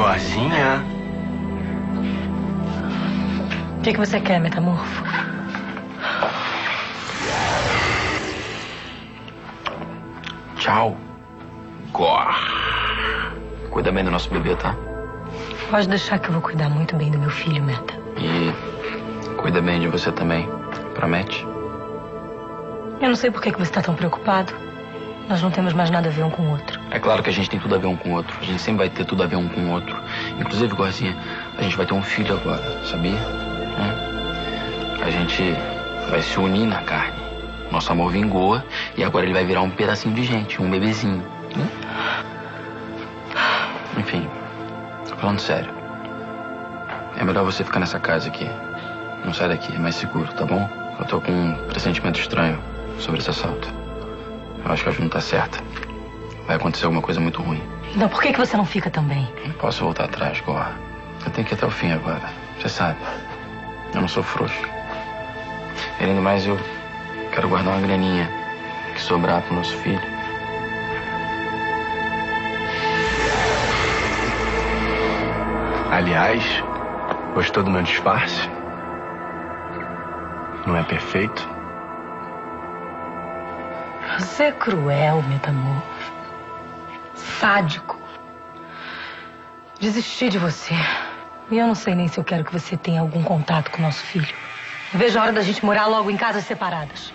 Gorzinha. O que você quer, metamorfo? Tchau. Gor. Cuida bem do nosso bebê, tá? Pode deixar que eu vou cuidar muito bem do meu filho, Meta. E cuida bem de você também. Promete? Eu não sei por que você está tão preocupado. Nós não temos mais nada a ver um com o outro. É claro que a gente tem tudo a ver um com o outro. A gente sempre vai ter tudo a ver um com o outro. Inclusive, Gorzinha, a gente vai ter um filho agora, sabia? A gente vai se unir na carne. Nosso amor vingou e agora ele vai virar um pedacinho de gente, um bebezinho. Enfim, tô falando sério. É melhor você ficar nessa casa aqui. Não sai daqui, é mais seguro, tá bom? Eu tô com um pressentimento estranho sobre esse assalto. Eu acho que a Ju não tá certa. Vai acontecer alguma coisa muito ruim. Então por que você não fica também? Não posso voltar atrás, Gor. Eu tenho que ir até o fim agora. Você sabe. Eu não sou frouxo. E além do mais, eu quero guardar uma graninha que sobrar pro nosso filho. Aliás, gostou do meu disfarce? Não é perfeito? Você é cruel, metamorfo. Sádico. Desisti de você. E eu não sei nem se eu quero que você tenha algum contato com o nosso filho. Eu vejo a hora da gente morar logo em casas separadas.